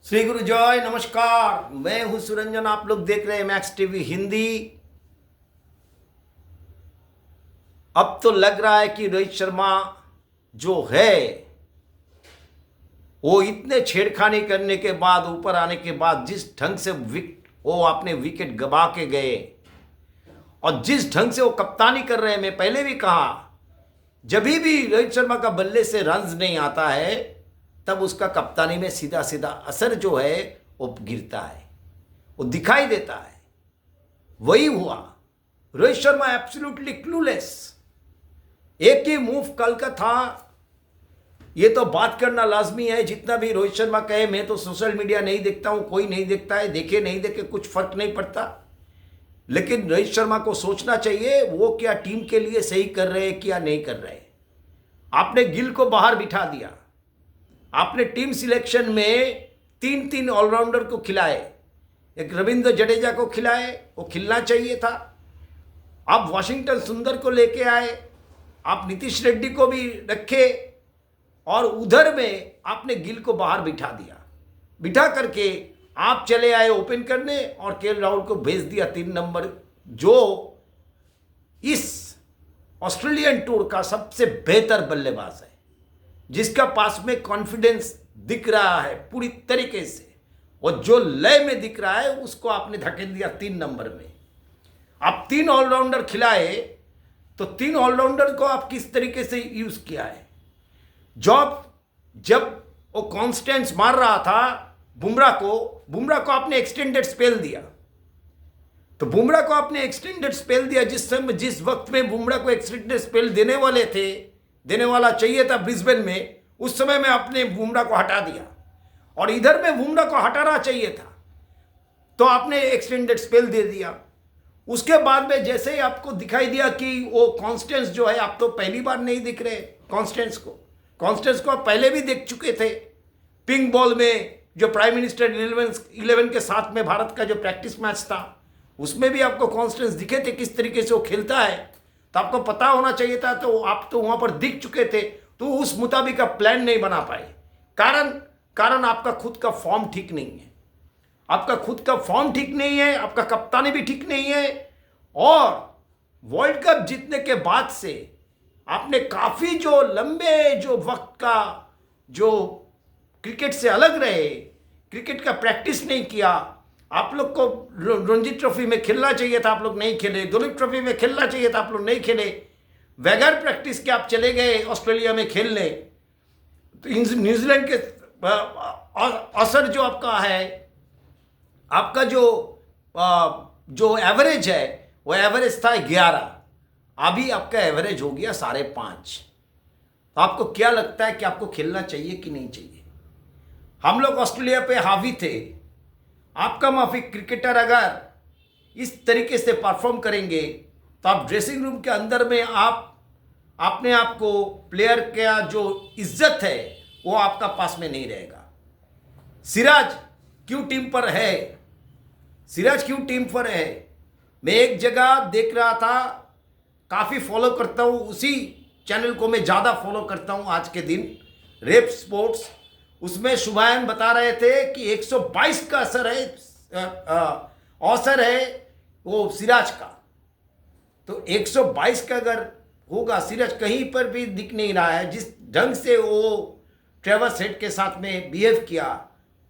श्री गुरु जय नमस्कार। मैं हूं सुरंजन, आप लोग देख रहे हैं मैक्स टीवी हिंदी। अब तो लग रहा है कि रोहित शर्मा जो है वो इतने छेड़खानी करने के बाद, ऊपर आने के बाद, जिस ढंग से वो अपने विकेट गवा के गए और जिस ढंग से वो कप्तानी कर रहे हैं, मैं पहले भी कहा, जब भी रोहित शर्मा का बल्ले से रन्स नहीं आता है तब उसका कप्तानी में सीधा सीधा असर जो है वो गिरता है, वो दिखाई देता है। वही हुआ। Rohit Sharma absolutely clueless. एक ही मूव कल का था, ये तो बात करना लाजमी है। जितना भी रोहित शर्मा कहे, मैं तो सोशल मीडिया नहीं देखता हूं, कोई नहीं देखता है, देखे नहीं देखे कुछ फर्क नहीं पड़ता, लेकिन रोहित शर्मा को सोचना चाहिए वो क्या टीम के लिए सही कर रहे हैं क्या नहीं कर रहे। आपने गिल को बाहर बिठा दिया, आपने टीम सिलेक्शन में तीन तीन ऑलराउंडर को खिलाए, एक रविंद्र जडेजा को खिलाए, वो खिलना चाहिए था। आप वाशिंगटन सुंदर को लेके आए, आप नीतीश रेड्डी को भी रखे और उधर में आपने गिल को बाहर बिठा दिया। बिठा करके आप चले आए ओपन करने और केएल राहुल को भेज दिया 3 नंबर, जो इस ऑस्ट्रेलियन टूर का सबसे बेहतर बल्लेबाज है, जिसका पास में कॉन्फिडेंस दिख रहा है पूरी तरीके से, और जो लय में दिख रहा है उसको आपने धकेल दिया 3 नंबर में। आप 3 ऑलराउंडर खिलाए, तो 3 ऑलराउंडर को आप किस तरीके से यूज किया है। जब वो कॉन्स्टेंस मार रहा था बुमराह को आपने एक्सटेंडेड स्पेल दिया, तो बुमराह को आपने एक्सटेंडेड स्पेल दिया जिस वक्त में बुमराह को एक्सटेंडेड स्पेल देने वाला चाहिए था ब्रिस्बेन में, उस समय में आपने बुमराह को हटा दिया और इधर में बुमराह को हटाना चाहिए था, तो आपने एक्सटेंडेड स्पेल दे दिया। उसके बाद में जैसे ही आपको दिखाई दिया कि वो कॉन्स्टेंस जो है, आप तो पहली बार नहीं दिख रहे कॉन्स्टेंस को आप पहले भी देख चुके थे। पिंक बॉल में जो प्राइम मिनिस्टर 11 के साथ में भारत का जो प्रैक्टिस मैच था, उसमें भी आपको कॉन्स्टेंस दिखे थे किस तरीके से वो खेलता है, तो आपको पता होना चाहिए था। तो आप तो वहां पर दिख चुके थे, तो उस मुताबिक आप प्लान नहीं बना पाए। कारण आपका खुद का फॉर्म ठीक नहीं है, आपका कप्तानी भी ठीक नहीं है, और वर्ल्ड कप जीतने के बाद से आपने काफी जो लंबे जो वक्त का जो क्रिकेट से अलग रहे, क्रिकेट का प्रैक्टिस नहीं किया। आप लोग को रणजी ट्रॉफी में खेलना चाहिए था, आप लोग नहीं खेले। दुलीप ट्रॉफी में खेलना चाहिए था, आप लोग नहीं खेले। बगैर प्रैक्टिस के आप चले गए ऑस्ट्रेलिया में खेलने। तो न्यूजीलैंड के असर जो आपका है, आपका जो एवरेज है वो एवरेज था 11, अभी आपका एवरेज हो गया 5.5। तो आपको क्या लगता है कि आपको खेलना चाहिए कि नहीं चाहिए। हम लोग ऑस्ट्रेलिया पे हावी थे। आपका माफिक क्रिकेटर अगर इस तरीके से परफॉर्म करेंगे तो आप ड्रेसिंग रूम के अंदर में आप अपने आप को, प्लेयर का जो इज्जत है वो आपका पास में नहीं रहेगा। सिराज क्यों टीम पर है। मैं एक जगह देख रहा था, काफ़ी फॉलो करता हूँ, उसी चैनल को मैं ज़्यादा फॉलो करता हूँ आज के दिन, रेप स्पोर्ट्स। उसमें शुभायन बता रहे थे कि 122 का औसर है वो सिराज का। तो 122 का अगर होगा, सिराज कहीं पर भी दिख नहीं रहा है। जिस ढंग से वो ट्रेविस हेड के साथ में बिहेव किया,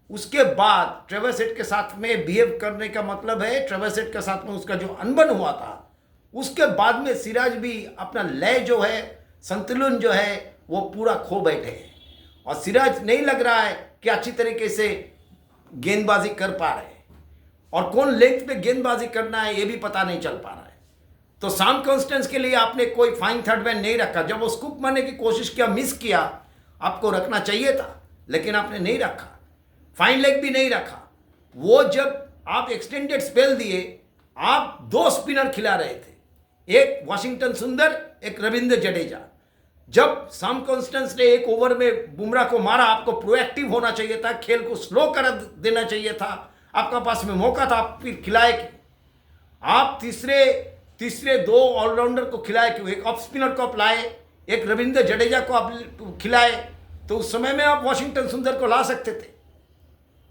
उसके बाद ट्रेविस हेड के साथ में बिहेव करने का मतलब है ट्रेविस हेड के साथ में उसका जो अनबन हुआ था, उसके बाद में सिराज भी अपना लय जो है, संतुलन जो है, वो पूरा खो बैठे हैं। और सिराज नहीं लग रहा है कि अच्छी तरीके से गेंदबाजी कर पा रहे हैं, और कौन लेंथ पे गेंदबाजी करना है ये भी पता नहीं चल पा रहा है। तो सैम कॉन्स्टेंस के लिए आपने कोई फाइन थर्ड मैन नहीं रखा। जब वो स्कूप मारने की कोशिश किया, मिस किया, आपको रखना चाहिए था, लेकिन आपने नहीं रखा। फाइन लेग भी नहीं रखा। वो जब आप एक्सटेंडेड स्पेल दिए, आप 2 स्पिनर खिला रहे थे, एक वाशिंगटन सुंदर, एक रविंद्र जडेजा। जब सैम कॉन्स्टेंस ने एक ओवर में बुमराह को मारा, आपको प्रोएक्टिव होना चाहिए था, खेल को स्लो कर देना चाहिए था। आपका पास में मौका था, आप फिर खिलाए क्यों। आप तीसरे 2 ऑलराउंडर को खिलाए क्यों। एक ऑफ स्पिनर को आप लाए, एक रविंद्र जडेजा को आप खिलाए, तो उस समय में आप वाशिंगटन सुंदर को ला सकते थे।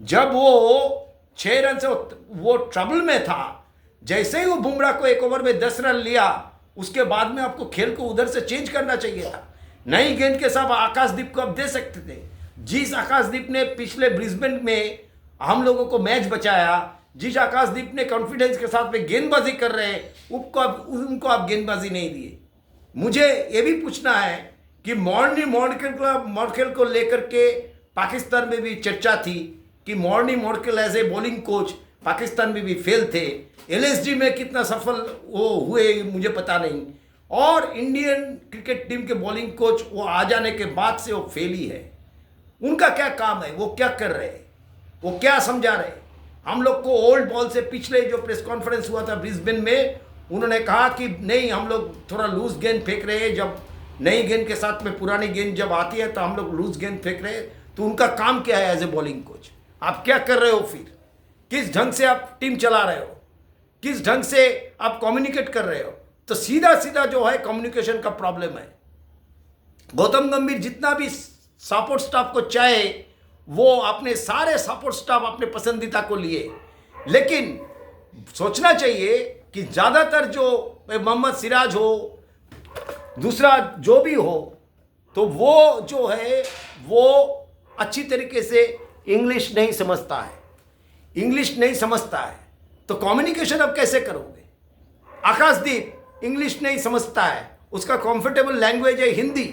जब वो 6 रन से वो ट्रबल में था, जैसे ही वो बुमराह को 1 ओवर में 10 रन लिया, उसके बाद में आपको खेल को उधर से चेंज करना चाहिए था। नई गेंद के साथ आकाशदीप को आप दे सकते थे। जिस आकाशदीप ने पिछले ब्रिस्बेन में हम लोगों को मैच बचाया, जिस आकाशदीप ने कॉन्फिडेंस के साथ में गेंदबाजी कर रहे हैं, उनको आप गेंदबाजी नहीं दिए। मुझे ये भी पूछना है कि मॉर्केल को लेकर के पाकिस्तान में भी चर्चा थी कि Morkel as a bowling coach Pakistan में भी फेल थे। LSG में कितना सफल वो हुए मुझे पता नहीं, और इंडियन क्रिकेट टीम के बॉलिंग कोच वो आ जाने के बाद से वो फेल ही है। उनका क्या काम है, वो क्या कर रहे हैं, वो क्या समझा रहे हैं हम लोग को? ओल्ड बॉल से पिछले जो प्रेस कॉन्फ्रेंस हुआ था ब्रिस्बेन में, उन्होंने कहा कि नहीं, हम लोग थोड़ा लूज गेंद फेंक रहे हैं, जब नई गेंद के साथ में पुरानी गेंद जब आती है तो हम लोग लूज गेंद फेंक रहे हैं। तो उनका काम क्या है एज ए बॉलिंग कोच? आप क्या कर रहे हो फिर? किस ढंग से आप टीम चला रहे हो? किस ढंग से आप कम्युनिकेट कर रहे हो? तो सीधा सीधा जो है कम्युनिकेशन का प्रॉब्लम है। गौतम गंभीर जितना भी सपोर्ट स्टाफ को चाहे, वो अपने सारे सपोर्ट स्टाफ अपने पसंदीदा को लिए, लेकिन सोचना चाहिए कि ज़्यादातर जो मोहम्मद सिराज हो, दूसरा जो भी हो, तो वो जो है वो अच्छी तरीके से इंग्लिश नहीं समझता है, इंग्लिश नहीं समझता है, तो कम्युनिकेशन अब कैसे करोगे? आकाशदीप इंग्लिश नहीं समझता है, उसका कंफर्टेबल लैंग्वेज है हिंदी।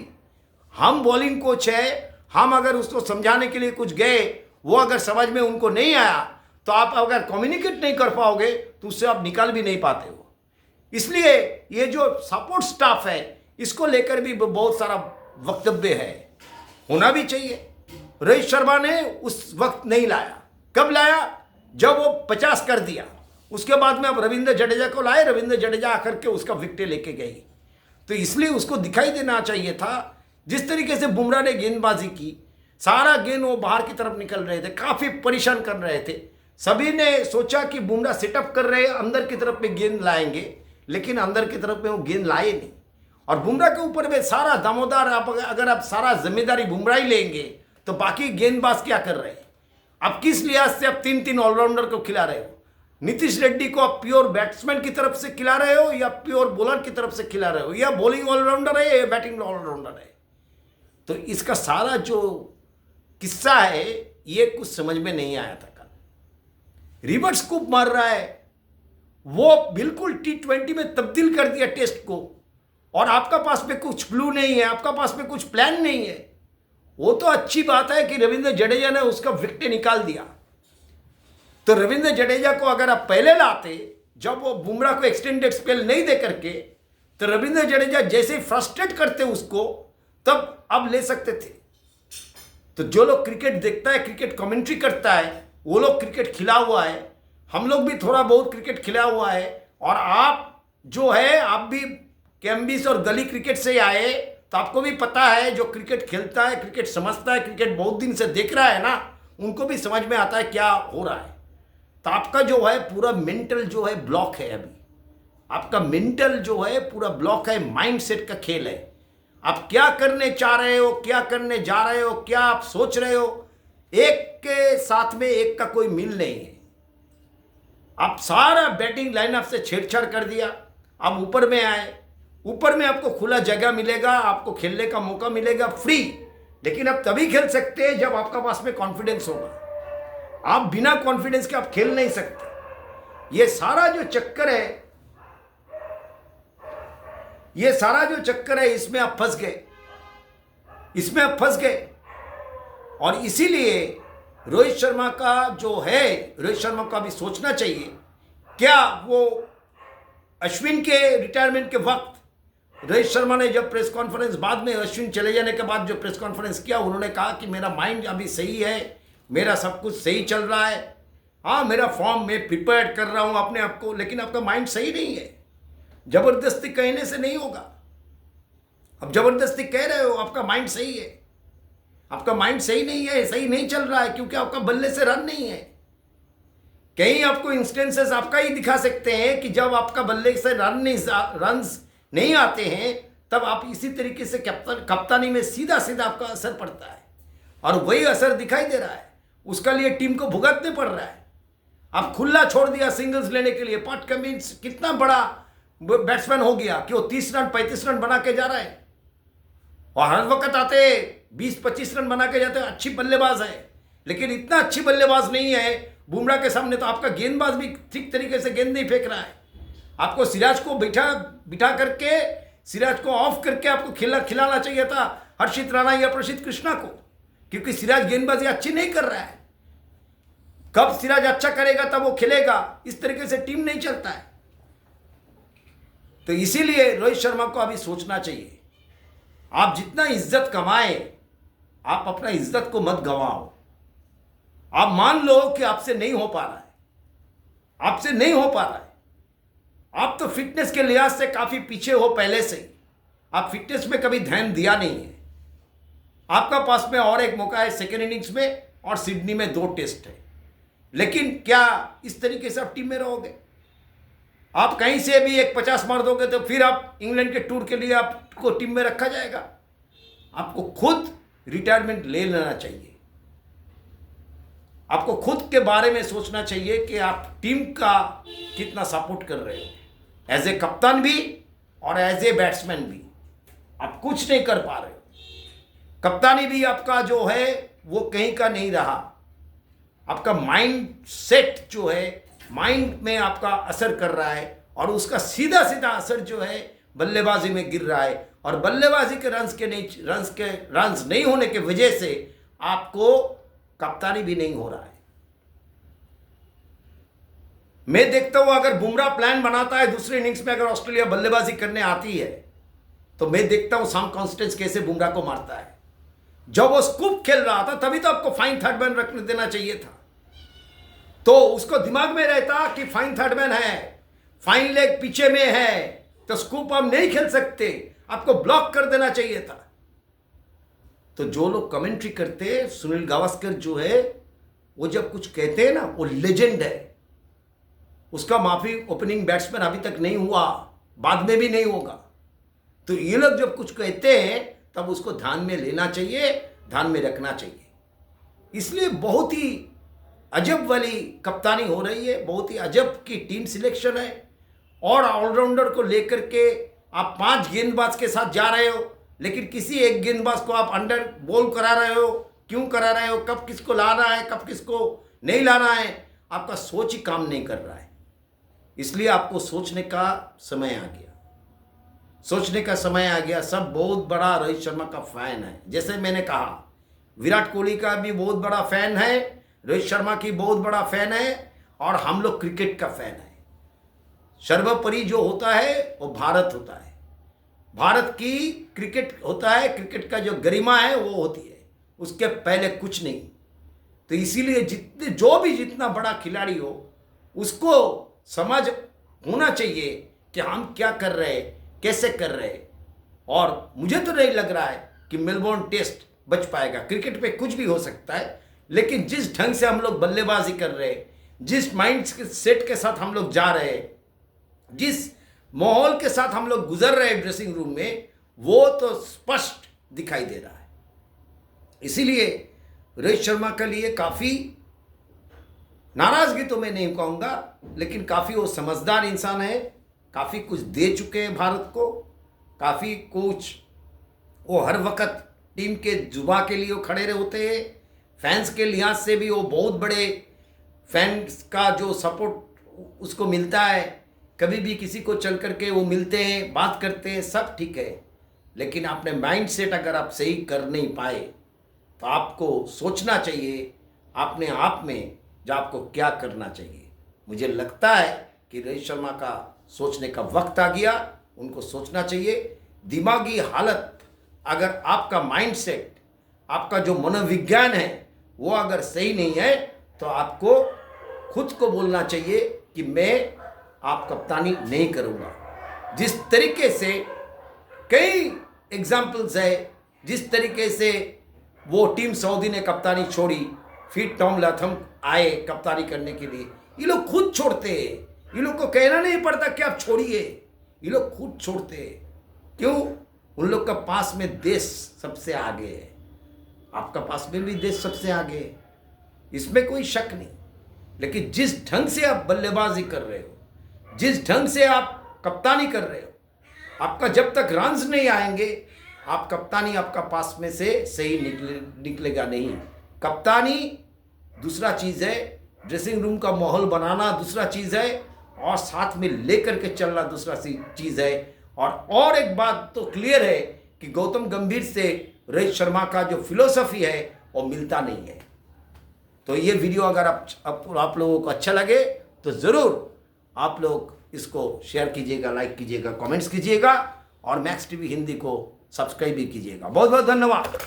हम बॉलिंग कोच है, हम अगर उसको समझाने के लिए कुछ गए, वो अगर समझ में उनको नहीं आया, तो आप अगर कम्युनिकेट नहीं कर पाओगे तो उससे आप निकाल भी नहीं पाते हो। इसलिए ये जो सपोर्ट स्टाफ है, इसको लेकर भी बहुत सारा वक्तव्य है, होना भी चाहिए। रोहित शर्मा ने उस वक्त नहीं लाया। कब लाया? जब वो 50 कर दिया, उसके बाद में अब रविंद्र जडेजा को लाए, रविंद्र जडेजा आकर के उसका विकेट लेके गई। तो इसलिए उसको दिखाई देना चाहिए था। जिस तरीके से बुमराह ने गेंदबाजी की, सारा गेंद वो बाहर की तरफ निकल रहे थे, काफ़ी परेशान कर रहे थे। सभी ने सोचा कि बुमराह सेटअप कर रहे हैं, अंदर की तरफ में गेंद लाएंगे, लेकिन अंदर की तरफ में वो गेंद लाए नहीं। और बुमराह के ऊपर में सारा दामोदार, अगर आप सारा जिम्मेदारी बुमराह ही लेंगे तो बाकी गेंदबाज क्या कर रहे हैं? आप किस लिहाज से आप 3 ऑलराउंडर को खिला रहे हो? नीतीश रेड्डी को आप प्योर बैट्समैन की तरफ से खिला रहे हो या प्योर बॉलर की तरफ से खिला रहे हो, या बॉलिंग ऑलराउंडर है या बैटिंग ऑलराउंडर है? तो इसका सारा जो किस्सा है ये कुछ समझ में नहीं आया था। कल रिवर्स स्कूप मार रहा है, वो बिल्कुल T20 में तब्दील कर दिया टेस्ट को, और आपका पास में कुछ क्लू नहीं है, आपका पास में कुछ प्लान नहीं है। वो तो अच्छी बात है कि रविंद्र जडेजा ने उसका विकेट निकाल दिया। तो रविंद्र जडेजा को अगर आप पहले लाते, जब वो बुमराह को एक्सटेंडेड स्पेल नहीं दे करके, तो रविंद्र जडेजा जैसे फ्रस्ट्रेट करते उसको, तब आप ले सकते थे। तो जो लोग क्रिकेट देखता है, क्रिकेट कमेंट्री करता है, वो लोग क्रिकेट खिला हुआ है, हम लोग भी थोड़ा बहुत क्रिकेट खिला हुआ है, और आप जो है आप भी कैम्बिस और गली क्रिकेट से आए, तो आपको भी पता है जो क्रिकेट खेलता है, क्रिकेट समझता है, क्रिकेट बहुत दिन से देख रहा है ना, उनको भी समझ में आता है क्या हो रहा है। तो आपका जो है पूरा मेंटल जो है ब्लॉक है, अभी आपका मेंटल जो है पूरा ब्लॉक है, माइंडसेट का खेल है। आप क्या करने चाह रहे हो, क्या करने जा रहे हो, क्या आप सोच रहे हो, एक के साथ में एक का कोई मिल नहीं है। आप सारा बैटिंग लाइनअप से छेड़छाड़ कर दिया। आप ऊपर में आए, ऊपर में आपको खुला जगह मिलेगा, आपको खेलने का मौका मिलेगा फ्री, लेकिन आप तभी खेल सकते हैं जब आपका पास में कॉन्फिडेंस होगा। आप बिना कॉन्फिडेंस के आप खेल नहीं सकते। ये सारा जो चक्कर है, ये सारा जो चक्कर है, इसमें आप फंस गए, इसमें आप फंस गए। और इसीलिए रोहित शर्मा का जो है, रोहित शर्मा का भी सोचना चाहिए, क्या वो अश्विन के रिटायरमेंट के वक्त रोहित शर्मा ने जब प्रेस कॉन्फ्रेंस, बाद में अश्विन चले जाने के बाद जो प्रेस कॉन्फ्रेंस किया, उन्होंने कहा कि मेरा माइंड अभी सही है, मेरा सब कुछ सही चल रहा है, हाँ मेरा फॉर्म में प्रिपेयर कर रहा हूँ अपने आप को, लेकिन आपका माइंड सही नहीं है। जबरदस्ती कहने से नहीं होगा। अब जबरदस्ती कह रहे हो, आपका माइंड सही है, आपका माइंड सही नहीं है, सही नहीं चल रहा है, क्योंकि आपका बल्ले से रन नहीं है। कहीं आपको इंस्टेंसेस आपका ही दिखा सकते हैं कि जब आपका बल्ले से रन्स नहीं आते हैं, तब आप इसी तरीके से कप्तानी में सीधा सीधा आपका असर पड़ता है, और वही असर दिखाई दे रहा है। उसका लिए टीम को भुगतने पड़ रहा है। आप खुला छोड़ दिया सिंगल्स लेने के लिए। पैट कमिंस कितना बड़ा बैट्समैन हो गया कि वो 30 रन 35 रन बना के जा रहा है, और हर वक्त आते 20-25 रन बना के जाते हैं। अच्छी बल्लेबाज है, लेकिन इतना अच्छी बल्लेबाज नहीं है बुमराह के सामने। तो आपका गेंदबाज भी ठीक तरीके से गेंद नहीं फेंक रहा है। आपको सिराज को बिठा करके, सिराज को ऑफ करके आपको खिलाना चाहिए था हर्षित राणा या प्रसिद्ध कृष्णा को, क्योंकि सिराज गेंदबाजी अच्छी नहीं कर रहा है। कब सिराज अच्छा करेगा तब वो खेलेगा। इस तरीके से टीम नहीं चलता है। तो इसीलिए रोहित शर्मा को अभी सोचना चाहिए। आप जितना इज्जत कमाए, आप अपना इज्जत को मत गंवाओ। आप मान लो कि आपसे नहीं हो पा रहा है, आपसे नहीं हो पा रहा है। आप तो फिटनेस के लिहाज से काफी पीछे हो पहले से ही। आप फिटनेस में कभी ध्यान दिया नहीं है। आपका पास में और एक मौका है सेकेंड इनिंग्स में, और सिडनी में 2 टेस्ट है। लेकिन क्या इस तरीके से आप टीम में रहोगे? आप कहीं से भी एक 50 मार दोगे तो फिर आप इंग्लैंड के टूर के लिए आपको टीम में रखा जाएगा। आपको खुद रिटायरमेंट ले लेना चाहिए। आपको खुद के बारे में सोचना चाहिए कि आप टीम का कितना सपोर्ट कर रहे हो। एज ए कप्तान भी और एज ए बैट्समैन भी आप कुछ नहीं कर पा रहे हो। कप्तानी भी आपका जो है वो कहीं का नहीं रहा। आपका माइंड सेट जो है, माइंड में आपका असर कर रहा है, और उसका सीधा सीधा असर जो है बल्लेबाजी में गिर रहा है। और बल्लेबाजी के रन्स नहीं होने के वजह से आपको कप्तानी भी नहीं हो रहा है। मैं देखता हूं अगर बुमराह प्लान बनाता है दूसरे इनिंग्स में, अगर ऑस्ट्रेलिया बल्लेबाजी करने आती है, तो मैं देखता हूं सैम कॉन्स्टेंस कैसे बुमराह को मारता है। जब वो स्कूप खेल रहा था तभी तो आपको फाइन थर्ड मैन रखने देना चाहिए था। तो उसको दिमाग में रहता कि फाइन थर्ड मैन है, फाइन लेग पीछे में है, तो स्कूप हम नहीं खेल सकते, आपको ब्लॉक कर देना चाहिए था। तो जो लोग कमेंट्री करते, सुनील गावस्कर जो है, वो जब कुछ कहते हैं ना, वो लेजेंड है। उसका माफी ओपनिंग बैट्समैन अभी तक नहीं हुआ, बाद में भी नहीं होगा। तो ये लोग जब कुछ कहते हैं तब उसको ध्यान में लेना चाहिए, ध्यान में रखना चाहिए। इसलिए बहुत ही अजब वाली कप्तानी हो रही है, बहुत ही अजब की टीम सिलेक्शन है। और ऑलराउंडर को लेकर के आप 5 गेंदबाज के साथ जा रहे हो, लेकिन किसी एक गेंदबाज को आप अंडर बॉल करा रहे हो। क्यों करा रहे हो? कब किसको लाना है, कब किसको नहीं लाना है, आपका सोच ही काम नहीं कर रहा है। इसलिए आपको सोचने का समय आ गया, सोचने का समय आ गया। सब बहुत बड़ा रोहित शर्मा का फैन है। जैसे मैंने कहा, विराट कोहली का भी बहुत बड़ा फैन है, रोहित शर्मा की बहुत बड़ा फैन है, और हम लोग क्रिकेट का फैन है। सर्वोपरि जो होता है वो भारत होता है। भारत की क्रिकेट होता है, क्रिकेट का जो गरिमा है वो होती है, उसके पहले कुछ नहीं। तो इसीलिए जितना बड़ा खिलाड़ी हो, उसको समझ होना चाहिए कि हम क्या कर रहे हैं, कैसे कर रहे हैं। और मुझे तो नहीं लग रहा है कि मेलबोर्न टेस्ट बच पाएगा। क्रिकेट पे कुछ भी हो सकता है, लेकिन जिस ढंग से हम लोग बल्लेबाजी कर रहे हैं, जिस माइंड सेट के साथ हम लोग जा रहे हैं, जिस माहौल के साथ हम लोग गुजर रहे हैं ड्रेसिंग रूम में, वो तो स्पष्ट दिखाई दे रहा है। इसीलिए रोहित शर्मा के लिए काफ़ी नाराजगी तो मैं नहीं कहूँगा, लेकिन काफ़ी वो समझदार इंसान है, काफ़ी कुछ दे चुके हैं भारत को, काफ़ी कुछ वो हर वक्त टीम के जुबा के लिए वो खड़े होते हैं। फैंस के लिहाज से भी वो बहुत बड़े फैंस का जो सपोर्ट उसको मिलता है। कभी भी किसी को चल करके वो मिलते हैं, बात करते हैं, सब ठीक है। लेकिन अपने माइंड सेट अगर आप सही कर नहीं पाए तो आपको सोचना चाहिए अपने आप में जो आपको क्या करना चाहिए। मुझे लगता है कि रोहित शर्मा का सोचने का वक्त आ गया, उनको सोचना चाहिए। दिमागी हालत, अगर आपका माइंड सेट, आपका जो मनोविज्ञान है वो अगर सही नहीं है, तो आपको खुद को बोलना चाहिए कि मैं आप कप्तानी नहीं करूँगा। जिस तरीके से कई एग्जाम्पल्स है, जिस तरीके से वो टीम सऊदी ने कप्तानी छोड़ी, फिर टॉम लाथम आए कप्तानी करने के लिए। ये लोग खुद छोड़ते हैं, ये लोग को कहना नहीं पड़ता कि आप छोड़िए, ये लोग खुद छोड़ते हैं। क्यों? उन लोग का पास में देश सबसे आगे है, आपका पास में भी देश सबसे आगे है। इसमें कोई शक नहीं। लेकिन जिस ढंग से आप बल्लेबाजी कर रहे हो, जिस ढंग से आप कप्तानी कर रहे हो, आपका जब तक रन्स नहीं आएंगे आप कप्तानी आपका पास में से सही निकलेगा नहीं। कप्तानी दूसरा चीज़ है, ड्रेसिंग रूम का माहौल बनाना दूसरा चीज़ है, और साथ में लेकर के चलना दूसरा चीज़ है। और एक बात तो क्लियर है कि गौतम गंभीर से रोहित शर्मा का जो फिलोसफी है वो मिलता नहीं है। तो ये वीडियो अगर आप लोगों को अच्छा लगे तो ज़रूर आप लोग इसको शेयर कीजिएगा, लाइक कीजिएगा, कमेंट्स कीजिएगा, और मैक्स टीवी हिंदी को सब्सक्राइब भी कीजिएगा। बहुत बहुत धन्यवाद।